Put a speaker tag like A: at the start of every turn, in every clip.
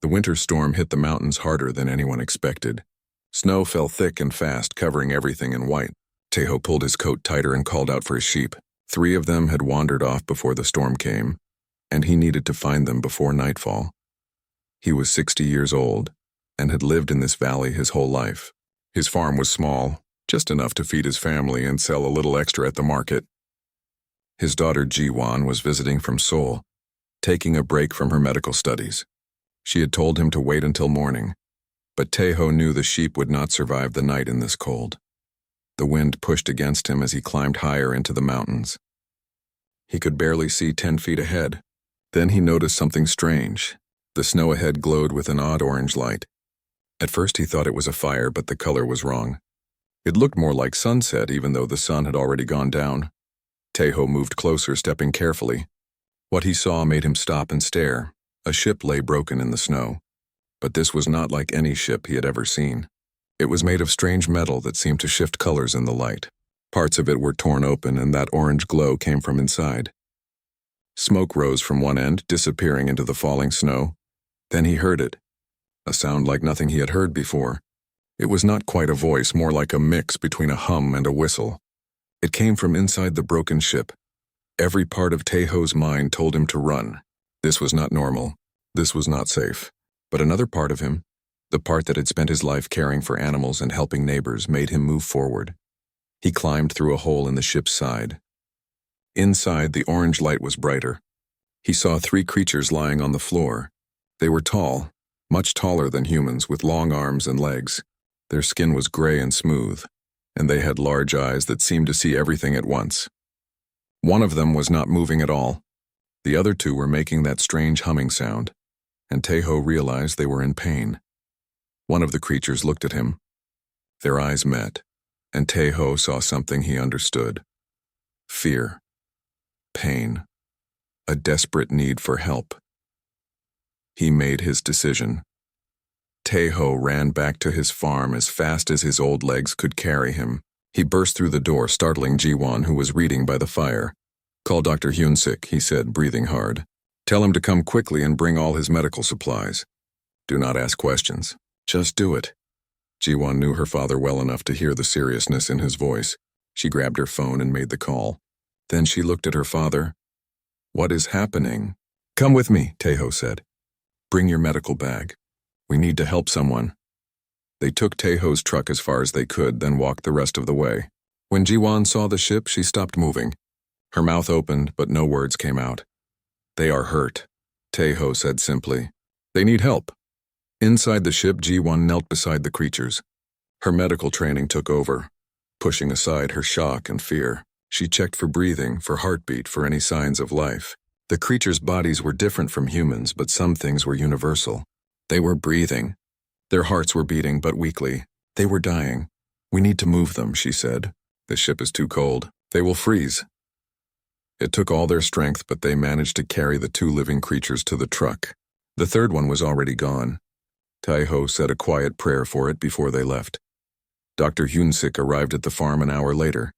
A: The winter storm hit the mountains harder than anyone expected. Snow fell thick and fast, covering everything in white. Tejo pulled his coat tighter and called out for his sheep. 3 of them had wandered off before the storm came, and he needed to find them before nightfall. He was 60 years old and had lived in this valley his whole life. His farm was small, just enough to feed his family and sell a little extra at the market. His daughter Ji-won was visiting from Seoul, taking a break from her medical studies. She had told him to wait until morning, but Tejo knew the sheep would not survive the night in this cold. The wind pushed against him as he climbed higher into the mountains. He could barely see 10 feet ahead. Then he noticed something strange. The snow ahead glowed with an odd orange light. At first he thought it was a fire, but the color was wrong. It looked more like sunset, even though the sun had already gone down. Tejo moved closer, stepping carefully. What he saw made him stop and stare. A ship lay broken in the snow. But this was not like any ship he had ever seen. It was made of strange metal that seemed to shift colors in the light. Parts of it were torn open, and that orange glow came from inside. Smoke rose from one end, disappearing into the falling snow. Then he heard it. A sound like nothing he had heard before. It was not quite a voice, more like a mix between a hum and a whistle. It came from inside the broken ship. Every part of Tejo's mind told him to run. This was not normal. This was not safe. But another part of him, the part that had spent his life caring for animals and helping neighbors, made him move forward. He climbed through a hole in the ship's side. Inside, the orange light was brighter. He saw 3 creatures lying on the floor. They were tall, much taller than humans, with long arms and legs. Their skin was gray and smooth, and they had large eyes that seemed to see everything at once. One of them was not moving at all. The other 2 were making that strange humming sound, and Tejo realized they were in pain. One of the creatures looked at him. Their eyes met, and Tejo saw something he understood. Fear. Pain. A desperate need for help. He made his decision. Tejo ran back to his farm as fast as his old legs could carry him. He burst through the door, startling Ji-won, who was reading by the fire. "Call Dr. Hyun-sik," he said, breathing hard. "Tell him to come quickly and bring all his medical supplies. Do not ask questions. Just do it." Ji-won knew her father well enough to hear the seriousness in his voice. She grabbed her phone and made the call. Then she looked at her father. "What is happening?" "Come with me," Tejo said. "Bring your medical bag. We need to help someone." They took Tejo's truck as far as they could, then walked the rest of the way. When Ji-won saw the ship, she stopped moving. Her mouth opened, but no words came out. "They are hurt," Tejo said simply. "They need help." Inside the ship, Ji-won knelt beside the creatures. Her medical training took over, pushing aside her shock and fear. She checked for breathing, for heartbeat, for any signs of life. The creatures' bodies were different from humans, but some things were universal. They were breathing. Their hearts were beating, but weakly. They were dying. "We need to move them," she said. "The ship is too cold. They will freeze." It took all their strength, but they managed to carry the 2 living creatures to the truck. The 3rd one was already gone. Tejo said a quiet prayer for it before they left. Dr. Hyun-sik arrived at the farm an hour later.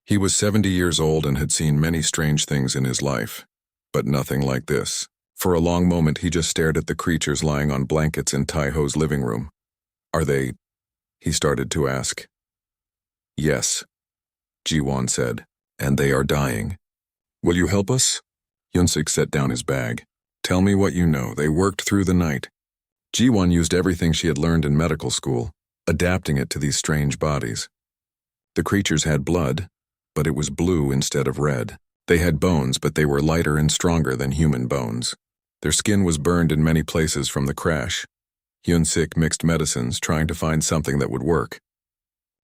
A: He was 70 years old and had seen many strange things in his life, but nothing like this. For a long moment, he just stared at the creatures lying on blankets in Tejo's living room. "Are they?" he started to ask. "Yes," Ji-won said, "and they are dying." "Will you help us?" Hyun-sik set down his bag. "Tell me what you know." They worked through the night. Ji-won used everything she had learned in medical school, adapting it to these strange bodies. The creatures had blood, but it was blue instead of red. They had bones, but they were lighter and stronger than human bones. Their skin was burned in many places from the crash. Hyun-sik mixed medicines, trying to find something that would work.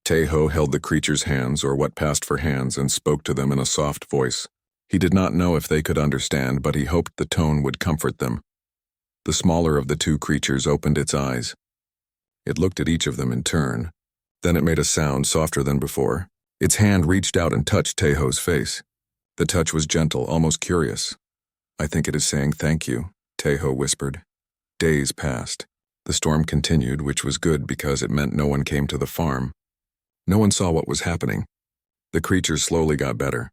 A: Tejo held the creatures' hands, or what passed for hands, and spoke to them in a soft voice. He did not know if they could understand, but he hoped the tone would comfort them. The smaller of the 2 creatures opened its eyes. It looked at each of them in turn. Then it made a sound softer than before. Its hand reached out and touched Tejo's face. The touch was gentle, almost curious. "I think it is saying thank you," Tejo whispered. Days passed. The storm continued, which was good because it meant no one came to the farm. No one saw what was happening. The creatures slowly got better.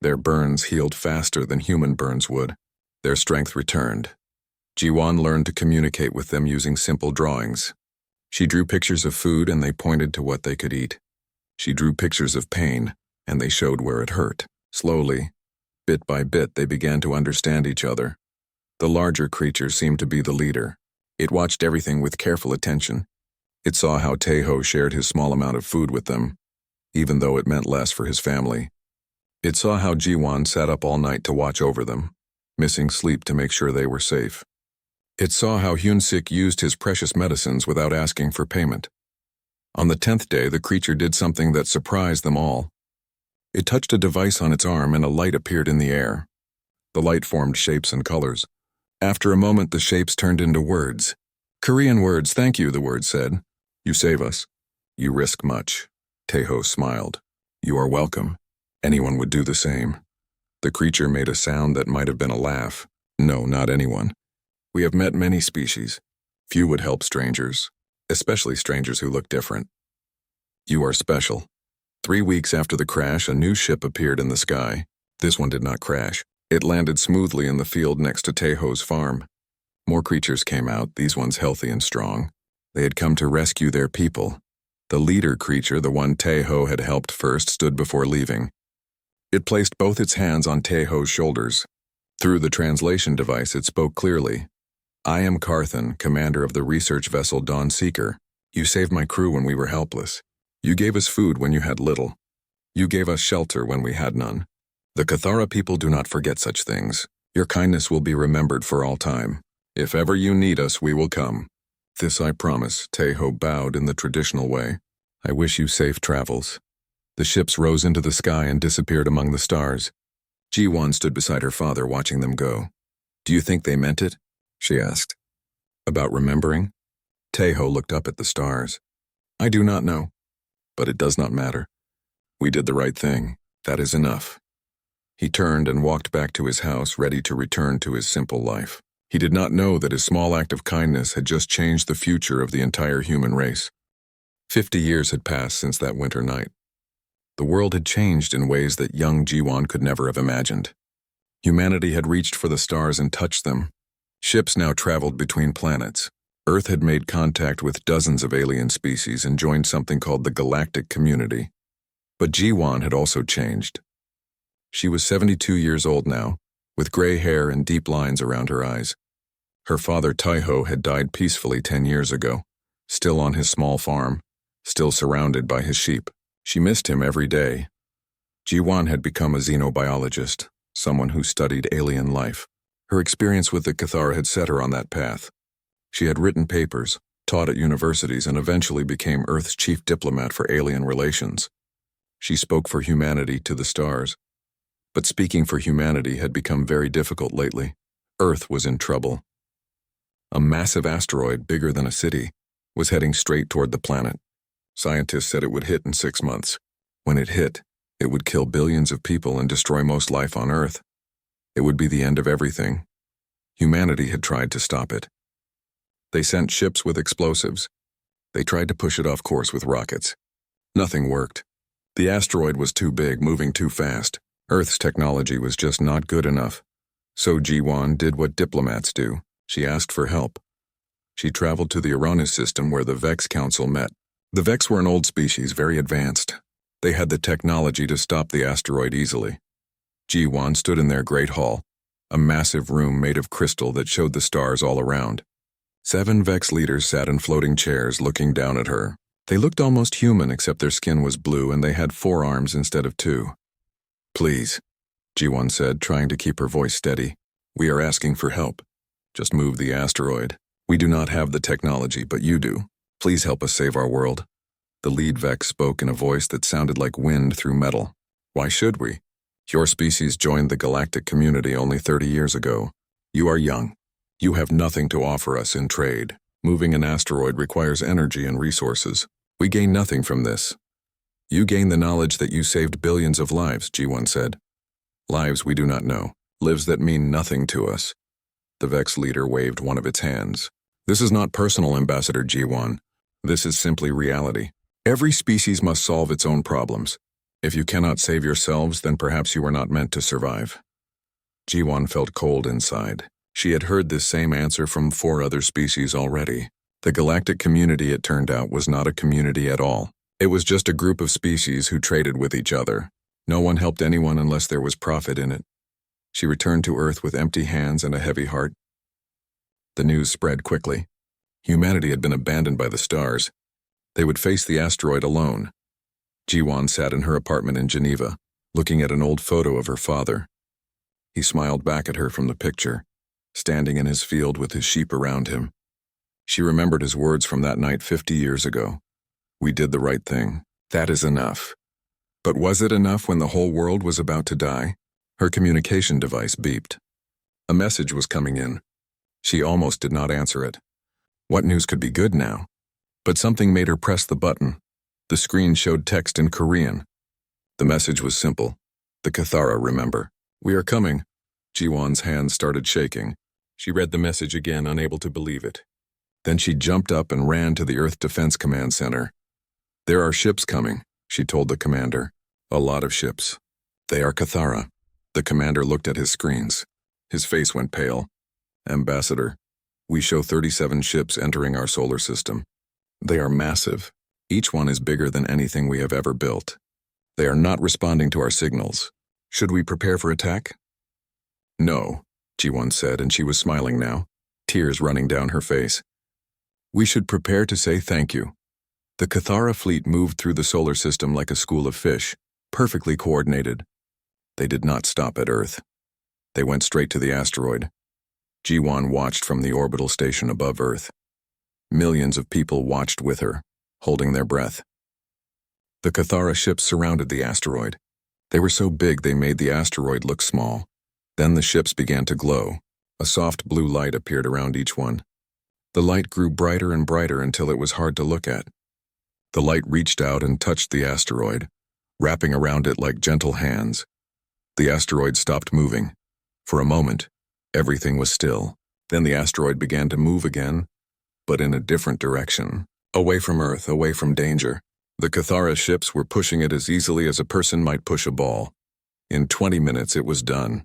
A: Their burns healed faster than human burns would. Their strength returned. Jiwan learned to communicate with them using simple drawings. She drew pictures of food and they pointed to what they could eat. She drew pictures of pain and they showed where it hurt. Slowly, bit by bit, they began to understand each other. The larger creature seemed to be the leader. It watched everything with careful attention. It saw how Taeho shared his small amount of food with them, even though it meant less for his family. It saw how Jiwan sat up all night to watch over them, missing sleep to make sure they were safe. It saw how Hyunsik used his precious medicines without asking for payment. On the 10th day, the creature did something that surprised them all. It touched a device on its arm and a light appeared in the air. The light formed shapes and colors. After a moment, the shapes turned into words. Korean words, "Thank you," the word said. "You save us. You risk much." Taeho smiled. "You are welcome. Anyone would do the same." The creature made a sound that might have been a laugh. "No, not anyone. We have met many species. Few would help strangers, especially strangers who look different. You are special." 3 weeks after the crash, a new ship appeared in the sky. This one did not crash. It landed smoothly in the field next to Taeho's farm. More creatures came out, these ones healthy and strong. They had come to rescue their people. The leader creature, the one Taeho had helped first, stood before leaving. It placed both its hands on Taeho's shoulders. Through the translation device, it spoke clearly. "I am Carthan, commander of the research vessel Dawn Seeker. You saved my crew when we were helpless. You gave us food when you had little. You gave us shelter when we had none. The Cathara people do not forget such things. Your kindness will be remembered for all time. If ever you need us, we will come." "This I promise," Taeho bowed in the traditional way. "I wish you safe travels." The ships rose into the sky and disappeared among the stars. Jiwan stood beside her father watching them go. "Do you think they meant it?" she asked. "About remembering?" Taeho looked up at the stars. "I do not know. But it does not matter. We did the right thing. That is enough." He turned and walked back to his house, ready to return to his simple life. He did not know that his small act of kindness had just changed the future of the entire human race. 50 years had passed since that winter night. The world had changed in ways that young Jiwan could never have imagined. Humanity had reached for the stars and touched them. Ships now traveled between planets. Earth had made contact with dozens of alien species and joined something called the Galactic Community. But Jiwan had also changed. She was 72 years old now, with gray hair and deep lines around her eyes. Her father Taeho had died peacefully 10 years ago, still on his small farm, still surrounded by his sheep. She missed him every day. Jiwan had become a xenobiologist, someone who studied alien life. Her experience with the Cathara had set her on that path. She had written papers, taught at universities, and eventually became Earth's chief diplomat for alien relations. She spoke for humanity to the stars. But speaking for humanity had become very difficult lately. Earth was in trouble. A massive asteroid, bigger than a city, was heading straight toward the planet. Scientists said it would hit in 6 months. When it hit, it would kill billions of people and destroy most life on Earth. It would be the end of everything. Humanity had tried to stop it. They sent ships with explosives. They tried to push it off course with rockets. Nothing worked. The asteroid was too big, moving too fast. Earth's technology was just not good enough. So Jiwan did what diplomats do. She asked for help. She traveled to the Uranus system where the Vex Council met. The Vex were an old species, very advanced. They had the technology to stop the asteroid easily. Jiwan stood in their great hall, a massive room made of crystal that showed the stars all around. 7 Vex leaders sat in floating chairs looking down at her. They looked almost human except their skin was blue and they had 4 arms instead of 2. "Please," Jiwan said, trying to keep her voice steady. "We are asking for help. Just move the asteroid. We do not have the technology, but you do. Please help us save our world." The lead Vex spoke in a voice that sounded like wind through metal. "Why should we? Your species joined the galactic community only 30 years ago. You are young. You have nothing to offer us in trade. Moving an asteroid requires energy and resources. We gain nothing from this. You gain the knowledge that you saved billions of lives," Jiwan said. "Lives we do not know. Lives that mean nothing to us." The Vex leader waved one of its hands. "This is not personal, Ambassador Jiwan. This is simply reality. Every species must solve its own problems. If you cannot save yourselves, then perhaps you were not meant to survive." Jiwan felt cold inside. She had heard this same answer from 4 other species already. The galactic community, it turned out, was not a community at all. It was just a group of species who traded with each other. No one helped anyone unless there was profit in it. She returned to Earth with empty hands and a heavy heart. The news spread quickly. Humanity had been abandoned by the stars. They would face the asteroid alone. Jiwon sat in her apartment in Geneva, looking at an old photo of her father. He smiled back at her from the picture, standing in his field with his sheep around him. She remembered his words from that night 50 years ago. We did the right thing. That is enough. But was it enough when the whole world was about to die? Her communication device beeped. A message was coming in. She almost did not answer it. What news could be good now? But something made her press the button. The screen showed text in Korean. The message was simple. The Cathara remember. We are coming. Jiwon's hands started shaking. She read the message again, unable to believe it. Then she jumped up and ran to the Earth Defense Command Center. There are ships coming, she told the commander. A lot of ships. They are Cathara. The commander looked at his screens. His face went pale. Ambassador, we show 37 ships entering our solar system. They are massive. Each one is bigger than anything we have ever built. They are not responding to our signals. Should we prepare for attack? No, Jiwon said, and she was smiling now, tears running down her face. We should prepare to say thank you. The Cathara fleet moved through the solar system like a school of fish, perfectly coordinated. They did not stop at Earth. They went straight to the asteroid. Jiwon watched from the orbital station above Earth. Millions of people watched with her, holding their breath. The Cathara ships surrounded the asteroid. They were so big they made the asteroid look small. Then the ships began to glow. A soft blue light appeared around each one. The light grew brighter and brighter until it was hard to look at. The light reached out and touched the asteroid, wrapping around it like gentle hands. The asteroid stopped moving. For a moment, everything was still. Then the asteroid began to move again, but in a different direction. Away from Earth, away from danger. The Cathara ships were pushing it as easily as a person might push a ball. In 20 minutes it was done.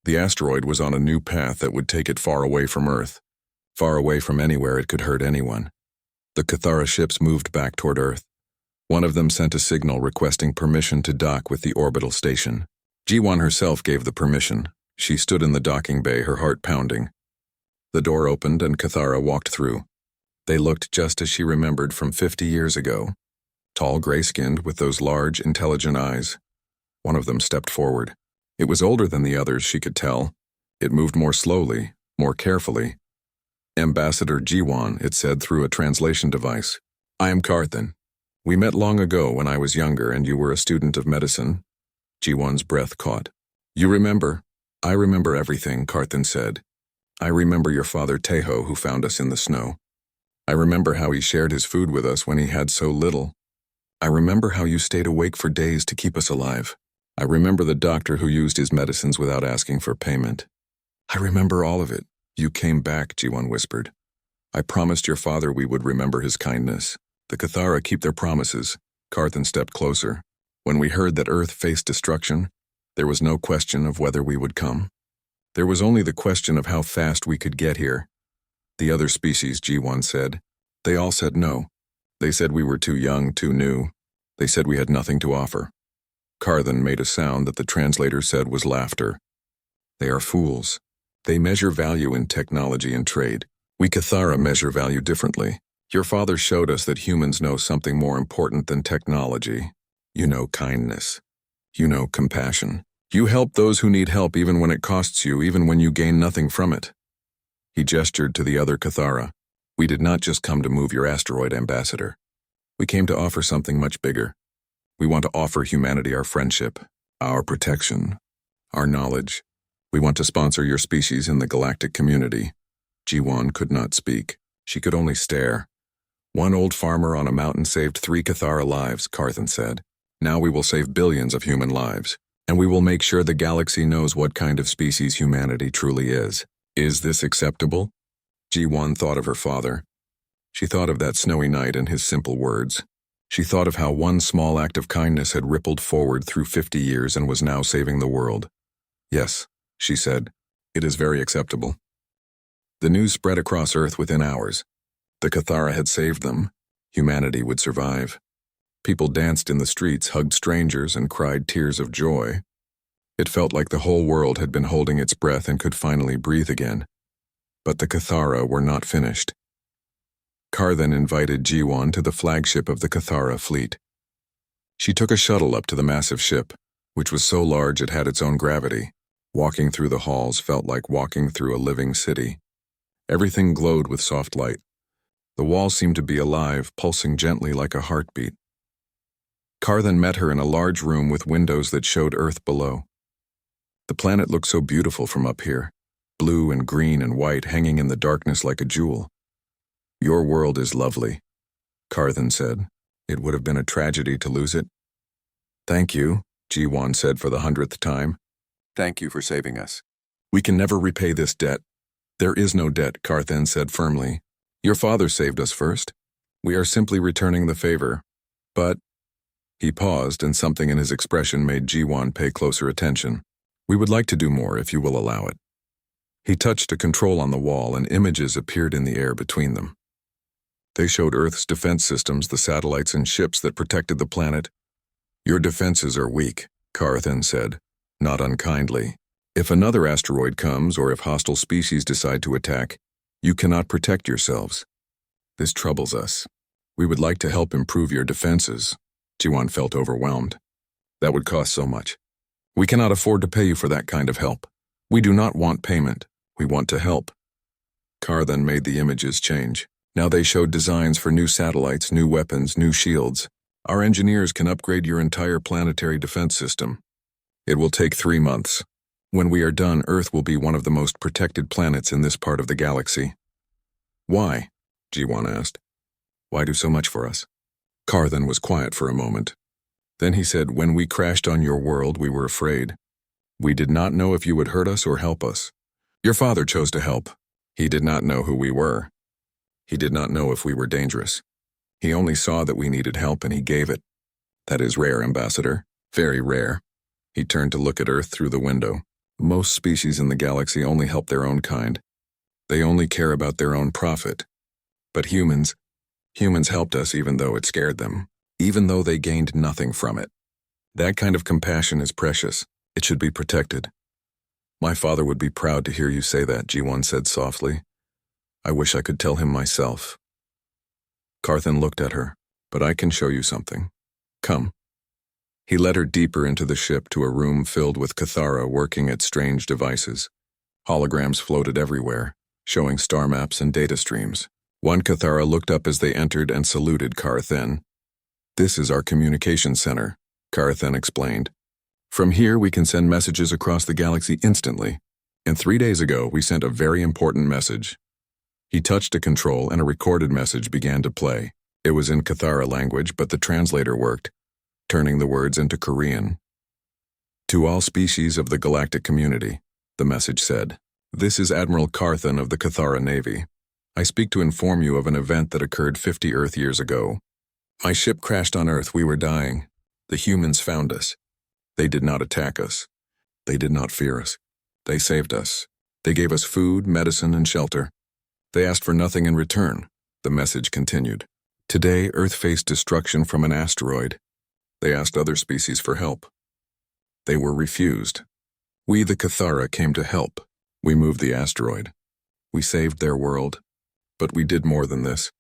A: The asteroid was on a new path that would take it far away from Earth, far away from anywhere it could hurt anyone. The Cathara ships moved back toward Earth. One of them sent a signal requesting permission to dock with the orbital station. Jiwon herself gave the permission. She stood in the docking bay, her heart pounding. The door opened and Cathara walked through. They looked just as she remembered from 50 years ago. Tall, gray-skinned, with those large, intelligent eyes. One of them stepped forward. It was older than the others, she could tell. It moved more slowly, more carefully. Ambassador Jiwon, it said through a translation device. I am Karthan. We met long ago when I was younger and you were a student of medicine. Jiwon's breath caught. You remember? I remember everything, Karthan said. I remember your father Taeho who found us in the snow. I remember how he shared his food with us when he had so little. I remember how you stayed awake for days to keep us alive. I remember the doctor who used his medicines without asking for payment. I remember all of it. You came back, Jiwon whispered. I promised your father we would remember his kindness. The Cathara keep their promises. Karthan stepped closer. When we heard that Earth faced destruction, there was no question of whether we would come. There was only the question of how fast we could get here. The other species, Jiwon said. They all said no. They said we were too young, too new. They said we had nothing to offer. Karthan made a sound that the translator said was laughter. They are fools. They measure value in technology and trade. We Cathara measure value differently. Your father showed us that humans know something more important than technology. You know kindness. You know compassion. You help those who need help even when it costs you, even when you gain nothing from it. He gestured to the other Cathara. We did not just come to move your asteroid, Ambassador. We came to offer something much bigger. We want to offer humanity our friendship, our protection, our knowledge. We want to sponsor your species in the galactic community. Jiwon could not speak. She could only stare. One old farmer on a mountain saved 3 Cathara lives, Karthan said. Now we will save billions of human lives, and we will make sure the galaxy knows what kind of species humanity truly is. Is this acceptable? Jiwon thought of her father. She thought of that snowy night and his simple words. She thought of how one small act of kindness had rippled forward through 50 years and was now saving the world. Yes, she said. It is very acceptable. The news spread across Earth within hours. The Cathara had saved them. Humanity would survive. People danced in the streets, hugged strangers, and cried tears of joy. It felt like the whole world had been holding its breath and could finally breathe again. But the Cathara were not finished. Kar then invited Jiwon to the flagship of the Cathara fleet. She took a shuttle up to the massive ship, which was so large it had its own gravity. Walking through the halls felt like walking through a living city. Everything glowed with soft light. The walls seemed to be alive, pulsing gently like a heartbeat. Kar then met her in a large room with windows that showed Earth below. The planet looked so beautiful from up here, blue and green and white hanging in the darkness like a jewel. "Your world is lovely," Kar then said. "It would have been a tragedy to lose it." "Thank you," Jiwon said for the 100th time. "Thank you for saving us. We can never repay this debt." "There is no debt," Kar then said firmly. "Your father saved us first. We are simply returning the favor. But—" He paused, and something in his expression made Jiwon pay closer attention. "We would like to do more if you will allow it." He touched a control on the wall, and images appeared in the air between them. They showed Earth's defense systems, the satellites and ships that protected the planet. "Your defenses are weak," Kar then said, not unkindly. "If another asteroid comes or if hostile species decide to attack, you cannot protect yourselves. This troubles us. We would like to help improve your defenses." Jiwon felt overwhelmed. "That would cost so much. We cannot afford to pay you for that kind of help. We do not want payment. We want to help." Kar then made the images change. Now they showed designs for new satellites, new weapons, new shields. "Our engineers can upgrade your entire planetary defense system. It will take 3 months. When we are done, Earth will be one of the most protected planets in this part of the galaxy." "Why?" Jiwon asked. "Why do so much for us?" Kar then was quiet for a moment. Then he said, "When we crashed on your world, we were afraid. We did not know if you would hurt us or help us. Your father chose to help. He did not know who we were. He did not know if we were dangerous. He only saw that we needed help and he gave it. That is rare, Ambassador. Very rare." He turned to look at Earth through the window. "Most species in the galaxy only help their own kind. They only care about their own profit. But humans helped us even though it scared them, even though they gained nothing from it. That kind of compassion is precious. It should be protected." "My father would be proud to hear you say that," Jiwon said softly. "I wish I could tell him myself." Karthan looked at her. "But I can show you something. Come." He led her deeper into the ship to a room filled with Cathara working at strange devices. Holograms floated everywhere, showing star maps and data streams. One Cathara looked up as they entered and saluted Karthan. "This is our communication center," Karthan explained. "From here we can send messages across the galaxy instantly. And 3 days ago we sent a very important message." He touched a control and a recorded message began to play. It was in Cathara language, but the translator worked, turning the words into Korean. "To all species of the galactic community," the message said. "This is Admiral Karthan of the Cathara Navy. I speak to inform you of an event that occurred 50 Earth years ago. My ship crashed on Earth. We were dying. The humans found us. They did not attack us. They did not fear us. They saved us. They gave us food, medicine, and shelter. They asked for nothing in return," the message continued. "Today, Earth faced destruction from an asteroid. They asked other species for help. They were refused. We, the Cathara, came to help. We moved the asteroid. We saved their world. But we did more than this.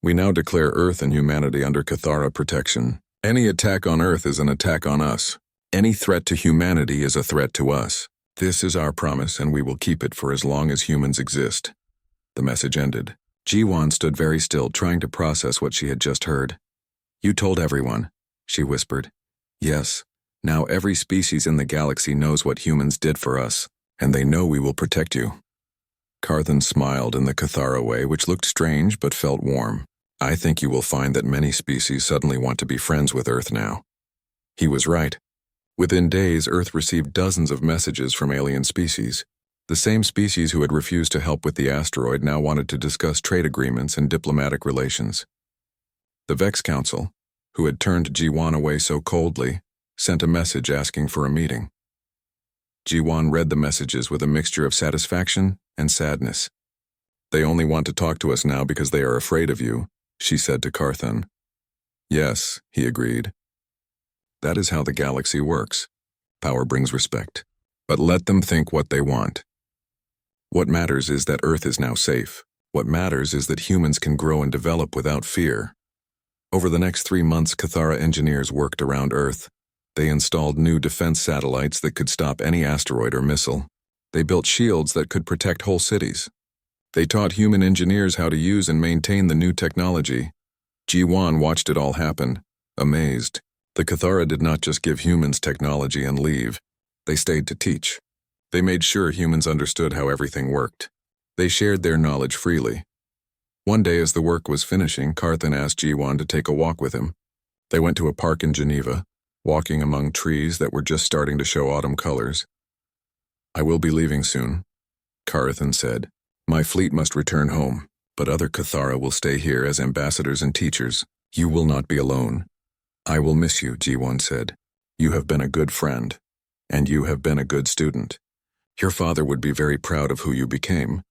A: We now declare Earth and humanity under Cathara protection. Any attack on Earth is an attack on us. Any threat to humanity is a threat to us. This is our promise, and we will keep it for as long as humans exist." The message ended. Jiwon stood very still, trying to process what she had just heard. "You told everyone," she whispered. "Yes. Now every species in the galaxy knows what humans did for us, and they know we will protect you." Karthan smiled in the Cathara way, which looked strange but felt warm. "I think you will find that many species suddenly want to be friends with Earth now." He was right. Within days, Earth received dozens of messages from alien species. The same species who had refused to help with the asteroid now wanted to discuss trade agreements and diplomatic relations. The Vex Council, who had turned Jiwon away so coldly, sent a message asking for a meeting. Jiwan read the messages with a mixture of satisfaction and sadness. They only want to talk to us now because they are afraid of you, she said to Carthan. Yes, he agreed. That is how the galaxy works. Power brings respect. But let them think what they want. What matters is that Earth is now safe. What matters is that humans can grow and develop without fear. Over the next 3 months, Cathara engineers worked around Earth. They installed new defense satellites that could stop any asteroid or missile. They built shields that could protect whole cities. They taught human engineers how to use and maintain the new technology. Jiwan watched it all happen, amazed. The Cathara did not just give humans technology and leave. They stayed to teach. They made sure humans understood how everything worked. They shared their knowledge freely. One day as the work was finishing, Carthan asked Jiwan to take a walk with him. They went to a park in Geneva, walking among trees that were just starting to show autumn colors. I will be leaving soon, Carthan said. My fleet must return home, but other Cathara will stay here as ambassadors and teachers. You will not be alone. I will miss you, Jiwan said. You have been a good friend, and you have been a good student. Your father would be very proud of who you became.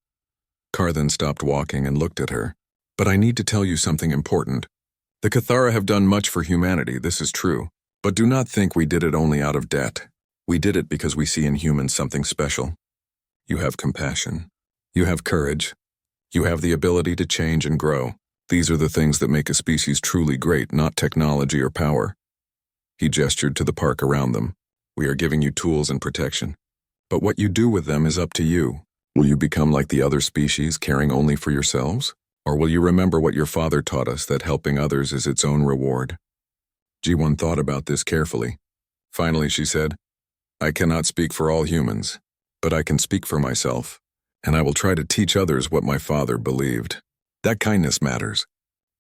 A: Carthan stopped walking and looked at her. But I need to tell you something important. The Cathara have done much for humanity, this is true. But do not think we did it only out of debt. We did it because we see in humans something special. You have compassion. You have courage. You have the ability to change and grow. These are the things that make a species truly great, not technology or power. He gestured to the park around them. We are giving you tools and protection. But what you do with them is up to you. Will you become like the other species, caring only for yourselves? Or will you remember what your father taught us, that helping others is its own reward? Jiwan thought about this carefully. Finally, she said, I cannot speak for all humans, but I can speak for myself, and I will try to teach others what my father believed. That kindness matters.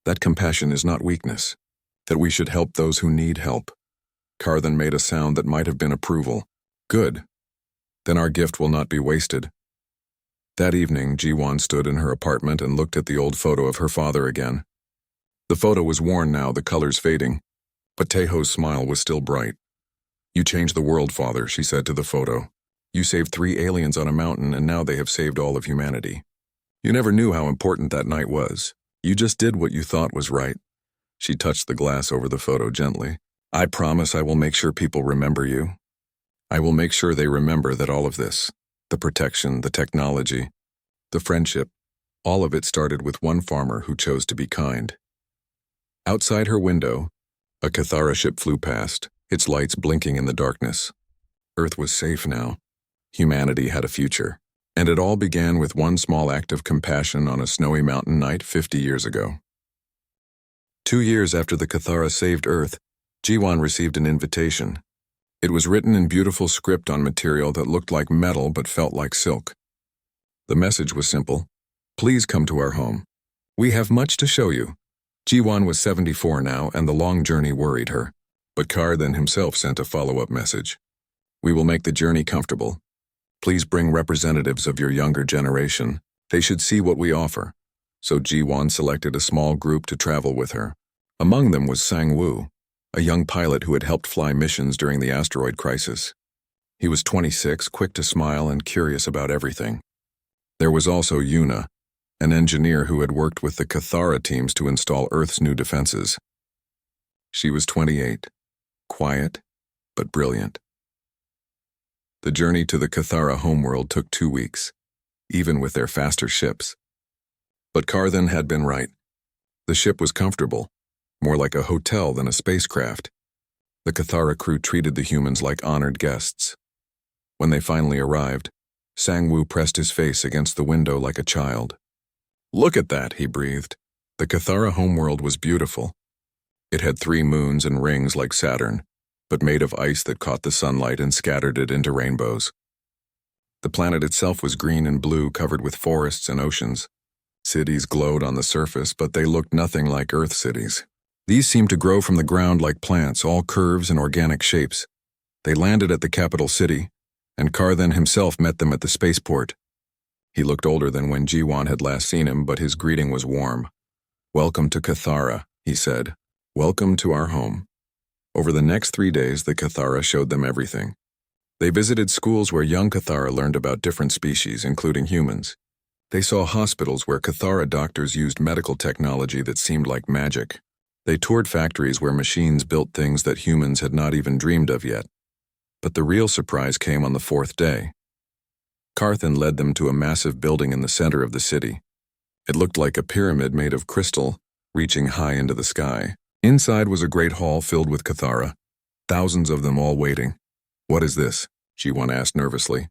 A: That compassion is not weakness. That we should help those who need help. Carthan made a sound that might have been approval. Good. Then our gift will not be wasted. That evening, Jiwan stood in her apartment and looked at the old photo of her father again. The photo was worn now, the colors fading, but Taeho's smile was still bright. You changed the world, father, she said to the photo. You saved 3 aliens on a mountain, and now they have saved all of humanity. You never knew how important that night was. You just did what you thought was right. She touched the glass over the photo gently. I promise I will make sure people remember you. I will make sure they remember that all of this, the protection, the technology, the friendship, all of it started with one farmer who chose to be kind. Outside her window, a Cathara ship flew past, its lights blinking in the darkness. Earth was safe now. Humanity had a future. And it all began with one small act of compassion on a snowy mountain night 50 years ago. 2 years after the Cathara saved Earth, Jiwan received an invitation. It was written in beautiful script on material that looked like metal but felt like silk. The message was simple. Please come to our home. We have much to show you. Jiwan was 74 now, and the long journey worried her. But Carthan himself sent a follow-up message. We will make the journey comfortable. Please bring representatives of your younger generation. They should see what we offer. So Jiwan selected a small group to travel with her. Among them was Sang-woo, a young pilot who had helped fly missions during the asteroid crisis. He was 26, quick to smile and curious about everything. There was also Yuna, an engineer who had worked with the Cathara teams to install Earth's new defenses. She was 28, quiet, but brilliant. The journey to the Cathara homeworld took 2 weeks, even with their faster ships. But Carthan had been right. The ship was comfortable, more like a hotel than a spacecraft. The Cathara crew treated the humans like honored guests. When they finally arrived, Sang-woo pressed his face against the window like a child. Look at that, he breathed. The Cathara homeworld was beautiful. It had 3 moons and rings like Saturn, but made of ice that caught the sunlight and scattered it into rainbows. The planet itself was green and blue, covered with forests and oceans. Cities glowed on the surface, but they looked nothing like Earth cities. These seemed to grow from the ground like plants, all curves and organic shapes. They landed at the capital city, and Carthan himself met them at the spaceport. He looked older than when Jiwan had last seen him, but his greeting was warm. Welcome to Cathara, he said. Welcome to our home. Over the next 3 days, the Cathara showed them everything. They visited schools where young Cathara learned about different species, including humans. They saw hospitals where Cathara doctors used medical technology that seemed like magic. They toured factories where machines built things that humans had not even dreamed of yet. But the real surprise came on the fourth day. Carthan led them to a massive building in the center of the city. It looked like a pyramid made of crystal, reaching high into the sky. Inside was a great hall filled with Cathara, thousands of them all waiting. "What is this?" G1 asked nervously.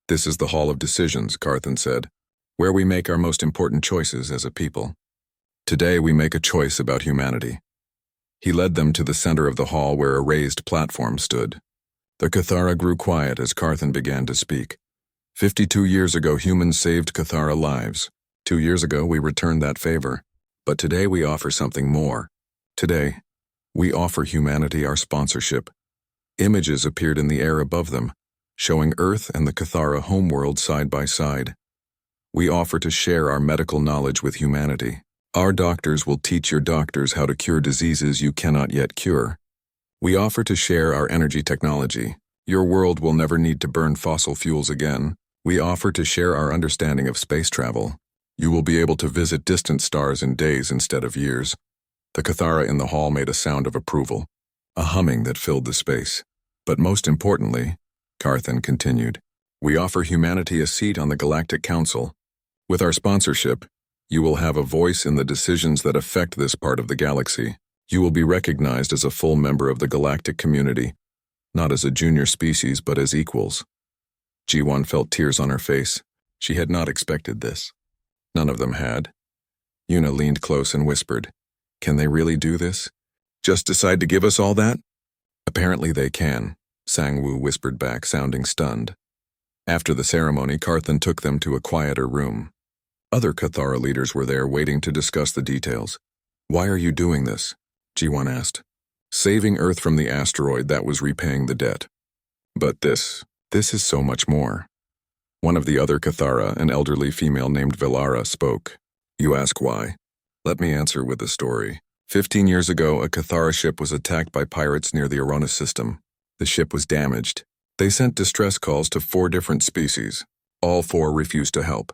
A: "This is the Hall of Decisions," Carthan said, "where we make our most important choices as a people. Today we make a choice about humanity." He led them to the center of the hall where a raised platform stood. The Cathara grew quiet as Carthan began to speak. 52 years ago, humans saved Cathara lives. 2 years ago, we returned that favor. But today we offer something more. Today, we offer humanity our sponsorship. Images appeared in the air above them, showing Earth and the Cathara homeworld side by side. We offer to share our medical knowledge with humanity. Our doctors will teach your doctors how to cure diseases you cannot yet cure. We offer to share our energy technology. Your world will never need to burn fossil fuels again. We offer to share our understanding of space travel. You will be able to visit distant stars in days instead of years. The Cathara in the hall made a sound of approval, a humming that filled the space. But most importantly, Carthan continued, we offer humanity a seat on the Galactic Council. With our sponsorship, you will have a voice in the decisions that affect this part of the galaxy. You will be recognized as a full member of the galactic community, not as a junior species but as equals. G1 felt tears on her face. She had not expected this. None of them had. Yuna leaned close and whispered, "Can they really do this? Just decide to give us all that?" "Apparently they can," Sang-Woo whispered back, sounding stunned. After the ceremony, Carthan took them to a quieter room. Other Cathara leaders were there waiting to discuss the details. "Why are you doing this?" G1 asked. "Saving Earth from the asteroid, that was repaying the debt. But this is so much more." One of the other Cathara, an elderly female named Velara, spoke. "You ask why? Let me answer with a story. 15 years ago, a Cathara ship was attacked by pirates near the Aronis system. The ship was damaged. They sent distress calls to 4 different species. All 4 refused to help.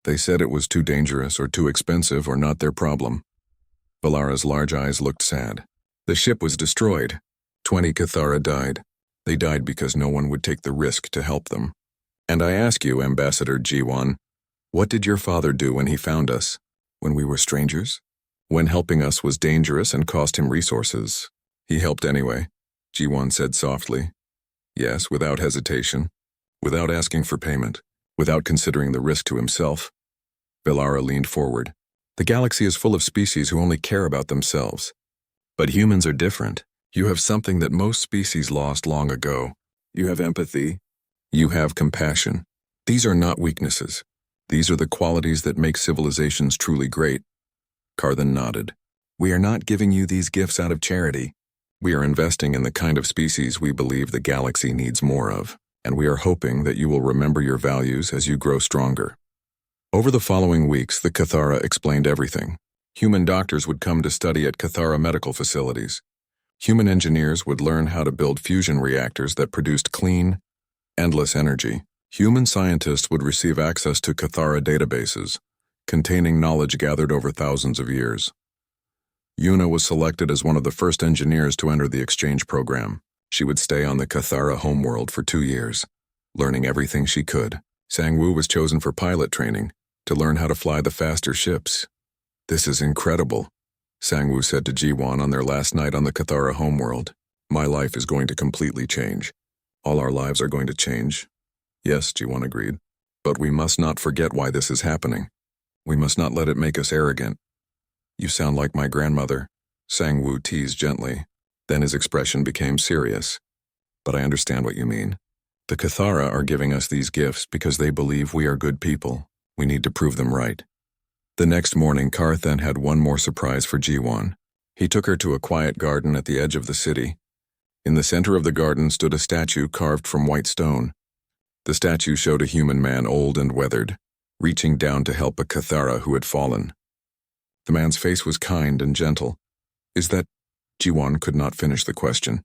A: They said it was too dangerous or too expensive or not their problem." Velara's large eyes looked sad. "The ship was destroyed. 20 Cathara died. They died because no one would take the risk to help them. And I ask you, Ambassador G1, what did your father do when he found us? When we were strangers? When helping us was dangerous and cost him resources? He helped anyway," G1 said softly. "Yes, without hesitation, without asking for payment, without considering the risk to himself." Velara leaned forward. "The galaxy is full of species who only care about themselves. But humans are different. You have something that most species lost long ago. You have empathy. You have compassion. These are not weaknesses. These are the qualities that make civilizations truly great." Carthan nodded. "We are not giving you these gifts out of charity. We are investing in the kind of species we believe the galaxy needs more of, and we are hoping that you will remember your values as you grow stronger." Over the following weeks, the Cathara explained everything. Human doctors would come to study at Cathara medical facilities. Human engineers would learn how to build fusion reactors that produced clean, endless energy. Human scientists would receive access to Cathara databases, containing knowledge gathered over thousands of years. Yuna was selected as one of the first engineers to enter the exchange program. She would stay on the Cathara homeworld for 2 years, learning everything she could. Sang-Woo was chosen for pilot training, to learn how to fly the faster ships. "This is incredible," Sang-Woo said to G1 on their last night on the Cathara homeworld. "My life is going to completely change. All our lives are going to change." "Yes," G1 agreed. "But we must not forget why this is happening. We must not let it make us arrogant." "You sound like my grandmother," Sang-Woo teased gently. Then his expression became serious. "But I understand what you mean. The Cathara are giving us these gifts because they believe we are good people. We need to prove them right." The next morning, Carthan had one more surprise for G1. He took her to a quiet garden at the edge of the city. In the center of the garden stood a statue carved from white stone. The statue showed a human man, old and weathered, reaching down to help a Cathara who had fallen. The man's face was kind and gentle. "Is that—" G1 could not finish the question.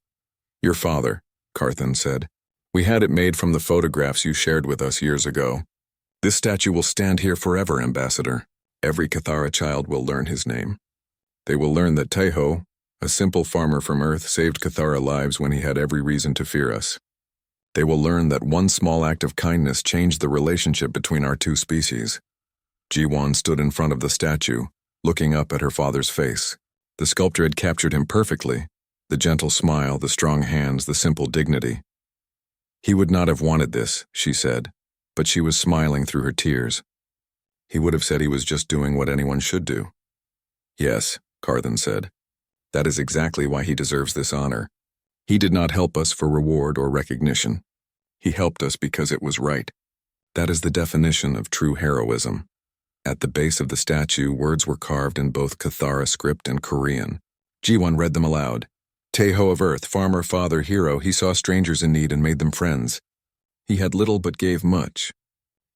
A: "Your father," Carthan said. We had it made from the photographs you shared with us years ago. This statue will stand here forever, Ambassador. Every Cathara child will learn his name. They will learn that Teho, a simple farmer from Earth, saved Cathara lives when he had every reason to fear us. They will learn that one small act of kindness changed the relationship between our two species. Ji-won stood in front of the statue, looking up at her father's face. The sculptor had captured him perfectly. The gentle smile, the strong hands, the simple dignity. He would not have wanted this, she said, but she was smiling through her tears. He would have said he was just doing what anyone should do. Yes, Carthan said. That is exactly why he deserves this honor. He did not help us for reward or recognition. He helped us because it was right. That is the definition of true heroism. At the base of the statue, words were carved in both Cathara script and Korean. Ji-won read them aloud. Teho of Earth, farmer, father, hero, he saw strangers in need and made them friends. He had little but gave much.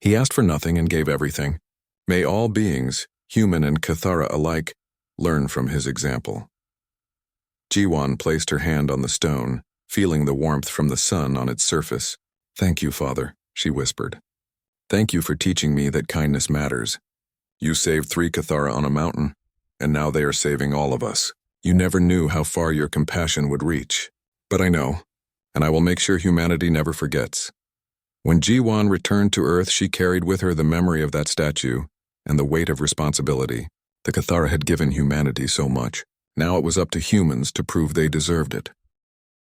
A: He asked for nothing and gave everything. May all beings, human and Cathara alike, learn from his example. Ji-won placed her hand on the stone, feeling the warmth from the sun on its surface. Thank you, Father, she whispered. Thank you for teaching me that kindness matters. You saved 3 Cathara on a mountain, and now they are saving all of us. You never knew how far your compassion would reach. But I know, and I will make sure humanity never forgets. When Ji-won returned to Earth, she carried with her the memory of that statue and the weight of responsibility. The Cathara had given humanity so much. Now it was up to humans to prove they deserved it.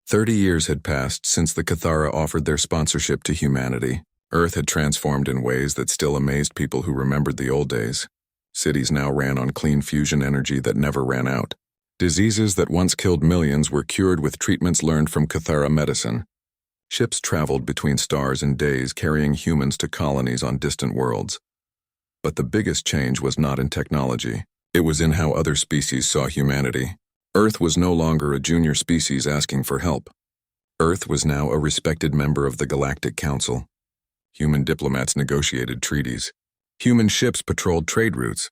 A: 30 years had passed since the Cathara offered their sponsorship to humanity. Earth had transformed in ways that still amazed people who remembered the old days. Cities now ran on clean fusion energy that never ran out. Diseases that once killed millions were cured with treatments learned from Cathara medicine. Ships traveled between stars in days, carrying humans to colonies on distant worlds. But the biggest change was not in technology. It was in how other species saw humanity. Earth was no longer a junior species asking for help. Earth was now a respected member of the Galactic Council. Human diplomats negotiated treaties. Human ships patrolled trade routes.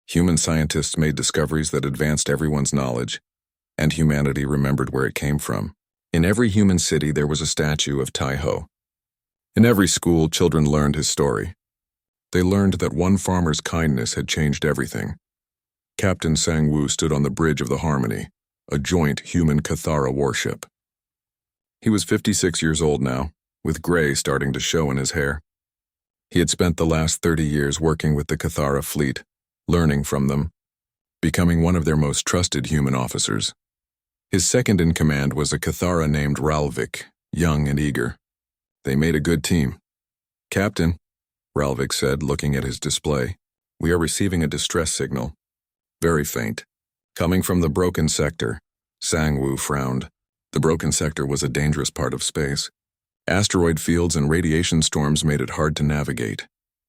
A: Human scientists made discoveries that advanced everyone's knowledge, and humanity remembered where it came from. In every human city there was a statue of Teho. In every school, children learned his story. They learned that one farmer's kindness had changed everything. Captain Sang-woo stood on the bridge of the Harmony, a joint human Cathara warship. He was 56 years old now, with gray starting to show in his hair. He had spent the last 30 years working with the Cathara fleet, learning from them, becoming one of their most trusted human officers. His second in command was a Cathara named Ralvik, young and eager. They made a good team. Captain, Ralvik said, looking at his display, we are receiving a distress signal. Very faint. Coming from the broken sector. Sang-woo frowned. The broken sector was a dangerous part of space. Asteroid fields and radiation storms made it hard to navigate.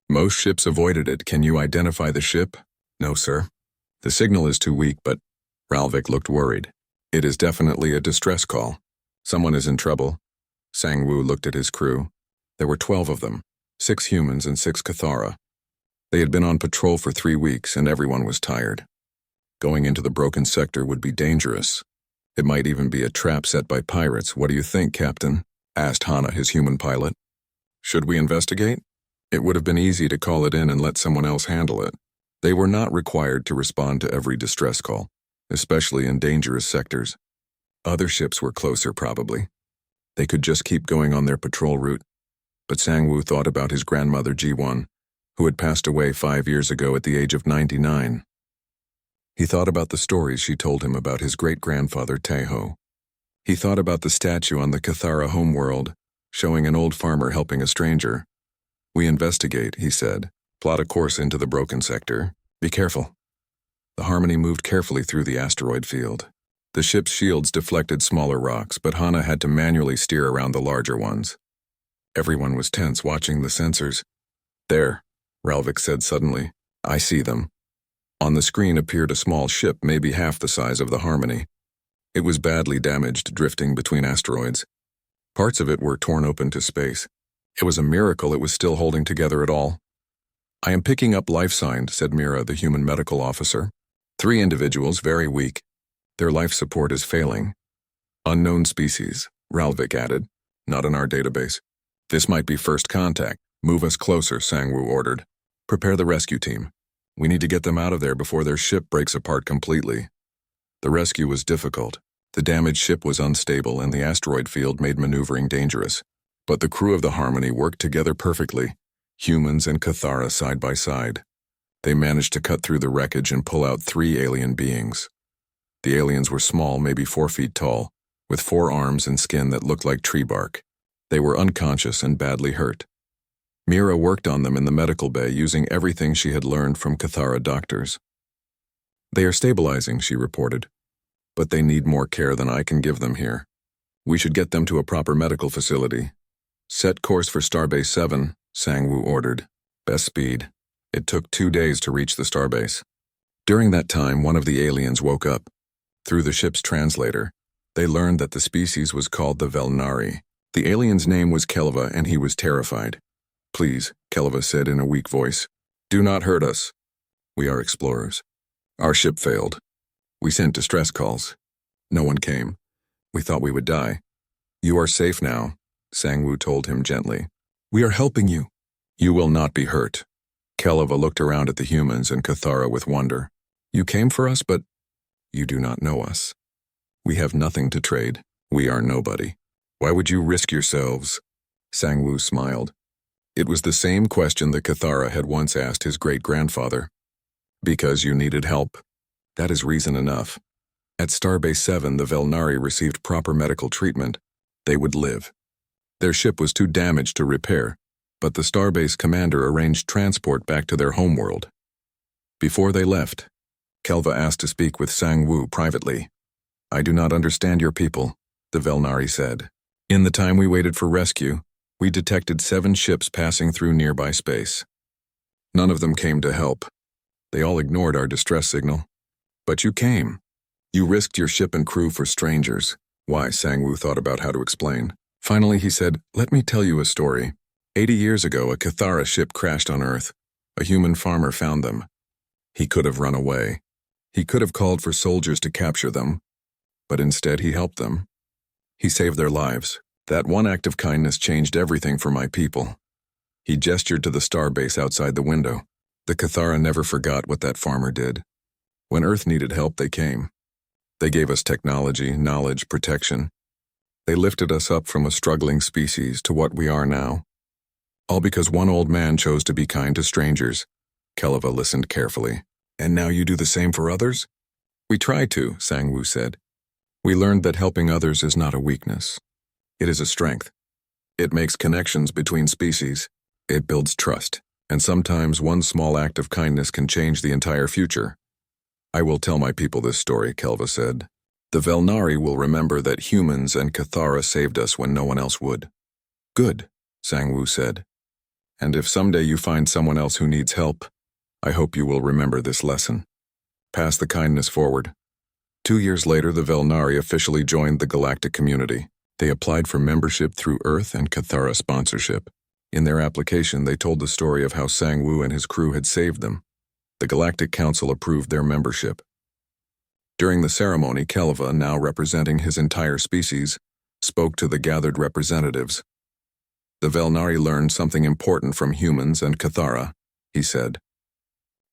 A: Most ships avoided it. Can you identify the ship? No, sir. The signal is too weak, but Ralvik looked worried. It is definitely a distress call. Someone is in trouble. Sang-woo looked at his crew. There were 12 of them, 6 humans and 6 Cathara. They had been on patrol for 3 weeks and everyone was tired. Going into the broken sector would be dangerous. It might even be a trap set by pirates. What do you think, Captain? Asked Hana, his human pilot. Should we investigate? It would have been easy to call it in and let someone else handle it. They were not required to respond to every distress call, especially in dangerous sectors. Other ships were closer, probably. They could just keep going on their patrol route. But Sang-woo thought about his grandmother Ji-won, who had passed away 5 years ago at the age of 99. He thought about the stories she told him about his great-grandfather Teho. He thought about the statue on the Cathara homeworld, showing an old farmer helping a stranger. We investigate, he said. Plot a course into the broken sector. Be careful. The Harmony moved carefully through the asteroid field. The ship's shields deflected smaller rocks, but Hana had to manually steer around the larger ones. Everyone was tense, watching the sensors. There, Ralvik said suddenly. I see them. On the screen appeared a small ship, maybe half the size of the Harmony. It was badly damaged, drifting between asteroids. Parts of it were torn open to space. It was a miracle it was still holding together at all. I am picking up life signs, said Mira, the human medical officer. 3 individuals, very weak. Their life support is failing. Unknown species, Ralvik added. Not in our database. This might be first contact. Move us closer, Sang-woo ordered. Prepare the rescue team. We need to get them out of there before their ship breaks apart completely. The rescue was difficult. The damaged ship was unstable and the asteroid field made maneuvering dangerous. But the crew of the Harmony worked together perfectly, humans and Cathara side by side. They managed to cut through the wreckage and pull out 3 alien beings. The aliens were small, maybe 4 feet tall, with 4 arms and skin that looked like tree bark. They were unconscious and badly hurt. Mira worked on them in the medical bay using everything she had learned from Cathara doctors. They are stabilizing, she reported, but they need more care than I can give them here. We should get them to a proper medical facility. Set course for Starbase 7, Sang-woo ordered. Best speed. It took 2 days to reach the starbase. During that time, one of the aliens woke up. Through the ship's translator, they learned that the species was called the Velnari. The alien's name was Kelva, and he was terrified. Please, Kelva said in a weak voice. Do not hurt us. We are explorers. Our ship failed. We sent distress calls. No one came. We thought we would die. You are safe now, Sang-woo told him gently. We are helping you. You will not be hurt. Kelva looked around at the humans and Cathara with wonder. You came for us, but you do not know us. We have nothing to trade. We are nobody. Why would you risk yourselves? Sang-woo smiled. It was the same question that Cathara had once asked his great-grandfather. Because you needed help. That is reason enough. At Starbase 7, the Velnari received proper medical treatment. They would live. Their ship was too damaged to repair, but the Starbase commander arranged transport back to their homeworld. Before they left, Kelva asked to speak with Sang-woo privately. I do not understand your people, the Velnari said. In the time we waited for rescue, we detected 7 ships passing through nearby space. None of them came to help. They all ignored our distress signal. But you came. You risked your ship and crew for strangers. Why? Sang-woo thought about how to explain. Finally, he said, let me tell you a story. 80 years ago, a Cathara ship crashed on Earth. A human farmer found them. He could have run away. He could have called for soldiers to capture them. But instead, he helped them. He saved their lives. That one act of kindness changed everything for my people. He gestured to the starbase outside the window. The Cathara never forgot what that farmer did. When Earth needed help, they came. They gave us technology, knowledge, protection. They lifted us up from a struggling species to what we are now. All because one old man chose to be kind to strangers. Kelva listened carefully. And now you do the same for others? We try to, Sang-woo said. We learned that helping others is not a weakness. It is a strength. It makes connections between species. It builds trust. And sometimes one small act of kindness can change the entire future. I will tell my people this story, Kelva said. The Velnari will remember that humans and Cathara saved us when no one else would. Good, Sang-woo said. And if someday you find someone else who needs help, I hope you will remember this lesson. Pass the kindness forward. 2 years later, the Velnari officially joined the galactic community. They applied for membership through Earth and Cathara sponsorship. In their application, they told the story of how Sang-woo and his crew had saved them. The Galactic Council approved their membership. During the ceremony, Kelva, now representing his entire species, spoke to the gathered representatives. The Velnari learned something important from humans and Cathara, he said.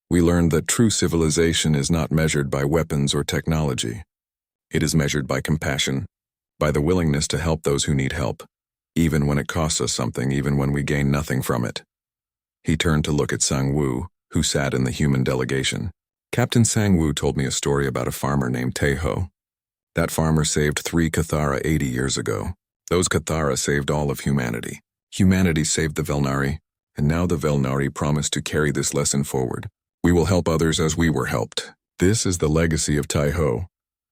A: We learned that true civilization is not measured by weapons or technology. It is measured by compassion, by the willingness to help those who need help, even when it costs us something, even when we gain nothing from it. He turned to look at Sang-woo, who sat in the human delegation. Captain Sang-woo told me a story about a farmer named Taeho. That farmer saved 3 Cathara 80 years ago. Those Cathara saved all of humanity. Humanity saved the Velnari, and now the Velnari promised to carry this lesson forward. We will help others as we were helped. This is the legacy of Taeho,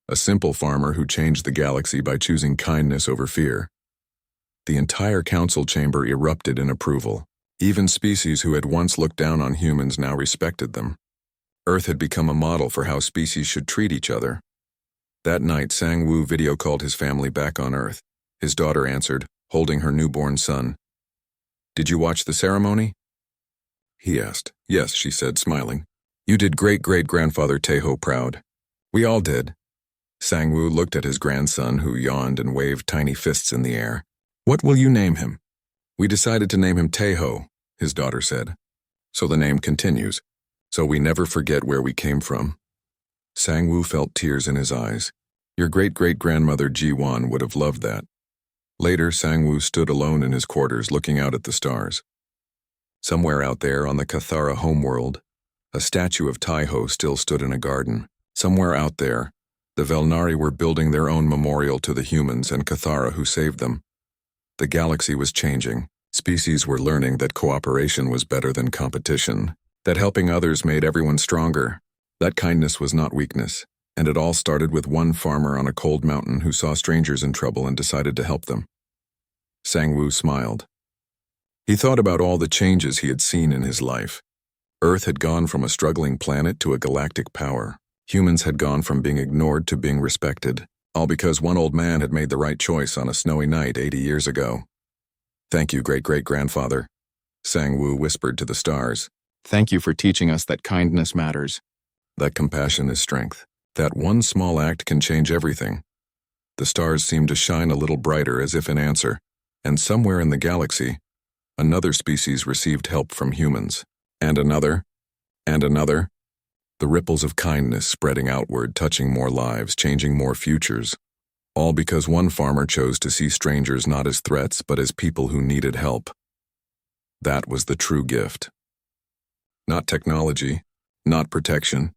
A: a simple farmer who changed the galaxy by choosing kindness over fear. The entire council chamber erupted in approval. Even species who had once looked down on humans now respected them. Earth had become a model for how species should treat each other. That night, Sang-woo video called his family back on Earth. His daughter answered, holding her newborn son. Did you watch the ceremony? He asked. Yes, she said, smiling. You did great-great-grandfather Taeho proud. We all did. Sang-woo looked at his grandson, who yawned and waved tiny fists in the air. "What will you name him?" "We decided to name him Teho," his daughter said. "So the name continues. So we never forget where we came from." Sang-woo felt tears in his eyes. Your great-great-grandmother Ji-won would have loved that. Later, Sang-woo stood alone in his quarters looking out at the stars. Somewhere out there on the Cathara homeworld, a statue of Taiho still stood in a garden. Somewhere out there, the Velnari were building their own memorial to the humans and Cathara who saved them. The galaxy was changing. Species were learning that cooperation was better than competition, that helping others made everyone stronger, that kindness was not weakness, and it all started with one farmer on a cold mountain who saw strangers in trouble and decided to help them. Sang-woo smiled. He thought about all the changes he had seen in his life. Earth had gone from a struggling planet to a galactic power. Humans had gone from being ignored to being respected, all because one old man had made the right choice on a snowy night 80 years ago. "Thank you, great-great-grandfather," Sang-woo whispered to the stars.
B: "Thank you for teaching us that kindness matters."
A: "That compassion is strength. That one small act can change everything." The stars seemed to shine a little brighter as if in answer, and somewhere in the galaxy, another species received help from humans. And another. And another. The ripples of kindness spreading outward, touching more lives, changing more futures. All because one farmer chose to see strangers not as threats but as people who needed help. That was the true gift. Not technology, not protection,